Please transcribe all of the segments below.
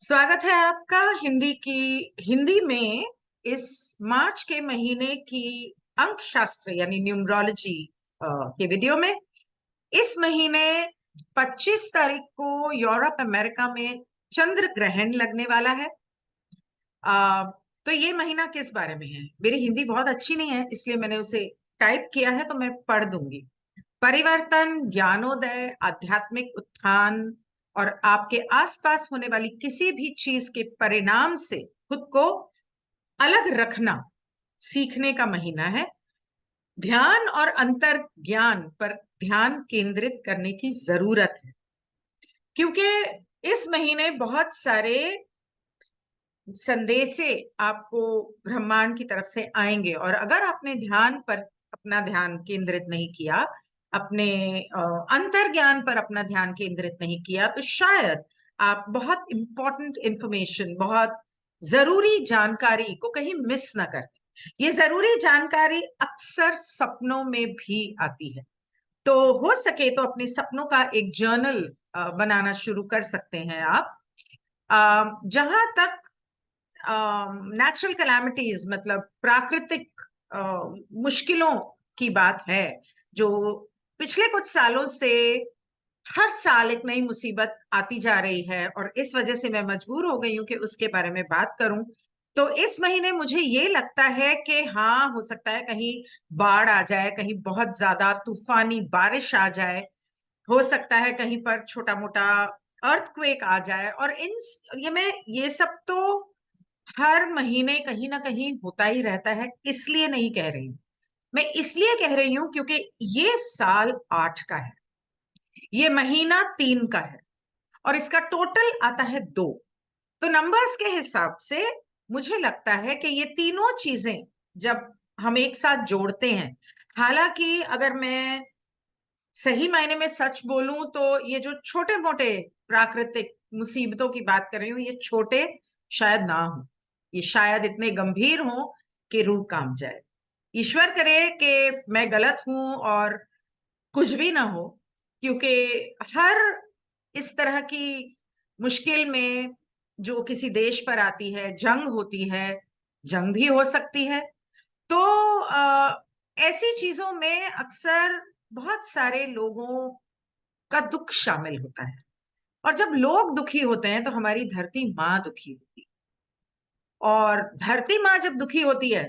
स्वागत है आपका हिंदी में इस मार्च के महीने की अंक शास्त्र यानी न्यूमरोलॉजी के वीडियो में। इस महीने 25 तारीख को यूरोप अमेरिका में चंद्र ग्रहण लगने वाला है। आ, तो ये महीना किस बारे में है? मेरी हिंदी बहुत अच्छी नहीं है, इसलिए मैंने उसे टाइप किया है, तो मैं पढ़ दूंगी। परिवर्तन, ज्ञानोदय, आध्यात्मिक उत्थान और आपके आसपास होने वाली किसी भी चीज के परिणाम से खुद को अलग रखना सीखने का महीना है। ध्यान और अंतर ज्ञान पर ध्यान केंद्रित करने की जरूरत है, क्योंकि इस महीने बहुत सारे संदेशे आपको ब्रह्मांड की तरफ से आएंगे, और अगर आपने ध्यान पर अपना ध्यान केंद्रित नहीं किया, अपने अंतर ज्ञान पर अपना ध्यान केंद्रित नहीं किया, तो शायद आप बहुत इंपॉर्टेंट इंफॉर्मेशन, बहुत जरूरी जानकारी को कहीं मिस ना कर दें। ये जरूरी जानकारी अक्सर सपनों में भी आती है, तो हो सके तो अपने सपनों का एक जर्नल बनाना शुरू कर सकते हैं आप। जहां तक नेचुरल कैलामिटीज मतलब प्राकृतिक मुश्किलों की बात है, जो पिछले कुछ सालों से हर साल एक नई मुसीबत आती जा रही है, और इस वजह से मैं मजबूर हो गई हूं कि उसके बारे में बात करूं। तो इस महीने मुझे ये लगता है कि हाँ, हो सकता है कहीं बाढ़ आ जाए, कहीं बहुत ज्यादा तूफानी बारिश आ जाए, हो सकता है कहीं पर छोटा मोटा अर्थक्वेक आ जाए। और इन ये सब तो हर महीने कहीं ना कहीं होता ही रहता है, इसलिए नहीं कह रही हूँ। मैं इसलिए कह रही हूं क्योंकि ये साल 8 का है, ये महीना 3 का है, और इसका टोटल आता है 2। तो नंबर्स के हिसाब से मुझे लगता है कि ये तीनों चीजें जब हम एक साथ जोड़ते हैं, हालांकि अगर मैं सही मायने में सच बोलूं तो ये जो छोटे मोटे प्राकृतिक मुसीबतों की बात कर रही हूँ, ये छोटे शायद ना हो, ये शायद इतने गंभीर हो कि रूह कांप जाए। ईश्वर करे कि मैं गलत हूं और कुछ भी ना हो, क्योंकि हर इस तरह की मुश्किल में जो किसी देश पर आती है, जंग होती है, जंग भी हो सकती है, तो ऐसी चीजों में अक्सर बहुत सारे लोगों का दुख शामिल होता है। और जब लोग दुखी होते हैं तो हमारी धरती माँ दुखी होती है, और धरती माँ जब दुखी होती है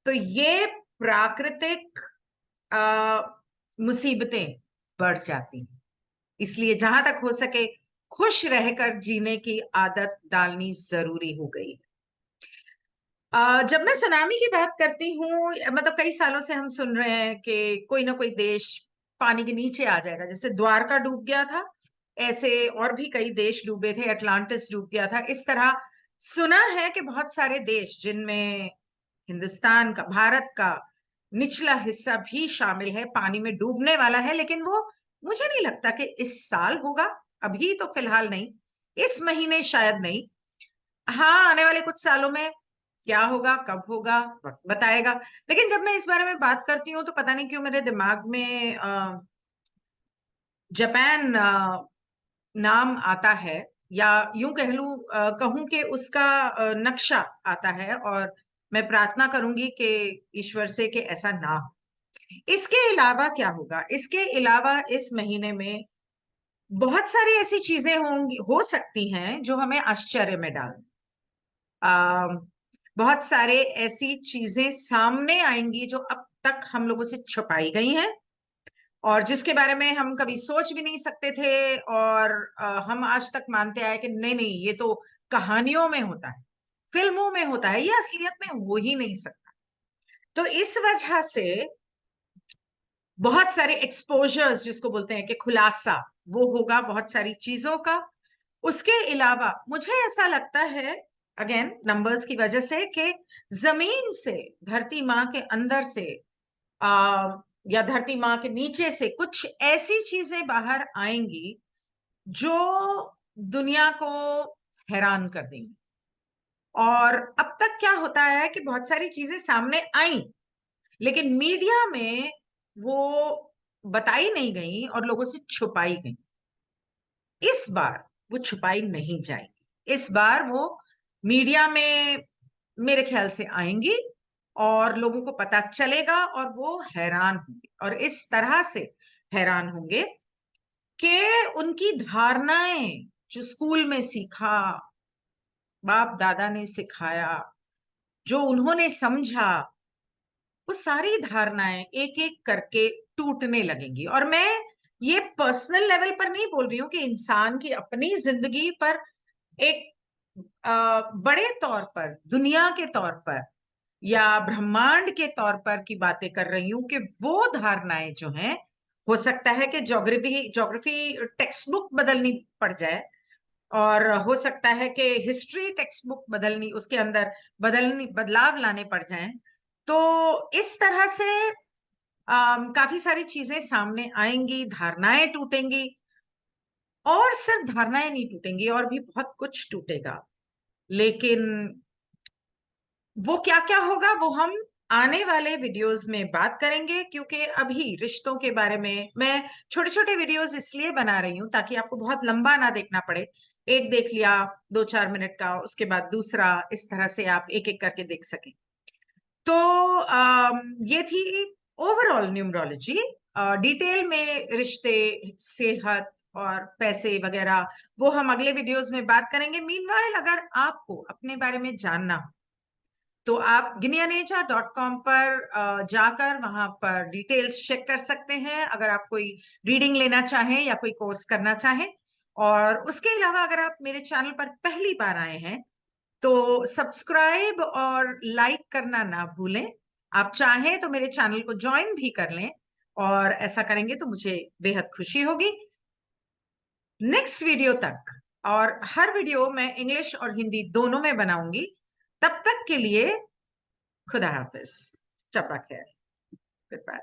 तो ये प्राकृतिक आ, मुसीबतें बढ़ जाती हैं। इसलिए जहां तक हो सके खुश रहकर जीने की आदत डालनी जरूरी हो गई है। जब मैं सुनामी की बात करती हूँ, मतलब कई सालों से हम सुन रहे हैं कि कोई ना कोई देश पानी के नीचे आ जाएगा, जैसे द्वारका डूब गया था, ऐसे और भी कई देश डूबे थे, अटलांटिस डूब गया था। इस तरह सुना है कि बहुत सारे देश, जिनमें हिंदुस्तान का, भारत का निचला हिस्सा भी शामिल है, पानी में डूबने वाला है। लेकिन वो मुझे नहीं लगता कि इस साल होगा, अभी तो फिलहाल नहीं, इस महीने शायद नहीं। हाँ, आने वाले कुछ सालों में क्या होगा, कब होगा, वक्त बताएगा। लेकिन जब मैं इस बारे में बात करती हूँ तो पता नहीं क्यों मेरे दिमाग में जापान नाम आता है, या यूं कह लूं, कहूं कि उसका नक्शा आता है, और मैं प्रार्थना करूंगी कि ईश्वर से कि ऐसा ना हो। इसके अलावा क्या होगा? इसके अलावा इस महीने में बहुत सारी ऐसी चीजें होंगी, हो सकती हैं जो हमें आश्चर्य में डाल, बहुत सारे ऐसी चीजें सामने आएंगी जो अब तक हम लोगों से छुपाई गई हैं, और जिसके बारे में हम कभी सोच भी नहीं सकते थे, और हम आज तक मानते आए कि नहीं नहीं, ये तो कहानियों में होता है, फिल्मों में होता है, ये असलियत में हो ही नहीं सकता। तो इस वजह से बहुत सारे एक्सपोजर्स, जिसको बोलते हैं कि खुलासा, वो होगा बहुत सारी चीजों का। उसके अलावा मुझे ऐसा लगता है, अगेन नंबर्स की वजह से, कि जमीन से, धरती माँ के अंदर से, या धरती माँ के नीचे से कुछ ऐसी चीजें बाहर आएंगी जो दुनिया को हैरान कर देंगी। और अब तक क्या होता है कि बहुत सारी चीजें सामने आई, लेकिन मीडिया में वो बताई नहीं गई और लोगों से छुपाई गई। इस बार वो छुपाई नहीं जाएगी। इस बार वो मीडिया में मेरे ख्याल से आएंगी और लोगों को पता चलेगा और वो हैरान होंगे, और इस तरह से हैरान होंगे कि उनकी धारणाएं जो स्कूल में सीखा, बाप दादा ने सिखाया, जो उन्होंने समझा, वो सारी धारणाएं एक एक करके टूटने लगेंगी। और मैं ये पर्सनल लेवल पर नहीं बोल रही हूं कि इंसान की अपनी जिंदगी पर, एक बड़े तौर पर, दुनिया के तौर पर या ब्रह्मांड के तौर पर की बातें कर रही हूं कि वो धारणाएं जो हैं, हो सकता है कि ज्योग्राफी ज्योग्राफी टेक्स्ट बुक बदलनी पड़ जाए, और हो सकता है कि हिस्ट्री टेक्स्ट बुक बदलनी, उसके अंदर बदलाव लाने पड़ जाएं। तो इस तरह से काफी सारी चीजें सामने आएंगी, धारणाएं टूटेंगी, और सिर्फ धारणाएं नहीं टूटेंगी, और भी बहुत कुछ टूटेगा। लेकिन वो क्या क्या होगा वो हम आने वाले वीडियोस में बात करेंगे, क्योंकि अभी रिश्तों के बारे में मैं छोटे छोटे वीडियोस इसलिए बना रही हूं ताकि आपको बहुत लंबा ना देखना पड़े। एक देख लिया 2-4 मिनट का, उसके बाद दूसरा, इस तरह से आप एक एक करके देख सकें। तो ये थी ओवरऑल न्यूमरोलॉजी। डिटेल में रिश्ते, सेहत और पैसे वगैरह वो हम अगले वीडियोस में बात करेंगे। मीनवाइल अगर आपको अपने बारे में जानना हो तो आप गिनियानेजा.com पर जाकर वहां पर डिटेल्स चेक कर सकते हैं, अगर आप कोई रीडिंग लेना चाहें या कोई कोर्स करना चाहें। और उसके अलावा अगर आप मेरे चैनल पर पहली बार आए हैं तो सब्सक्राइब और लाइक करना ना भूलें। आप चाहें तो मेरे चैनल को ज्वाइन भी कर लें, और ऐसा करेंगे तो मुझे बेहद खुशी होगी। नेक्स्ट वीडियो तक, और हर वीडियो मैं इंग्लिश और हिंदी दोनों में बनाऊंगी, तब तक के लिए खुदा हाफिज, शब बखैर, गुड बाय।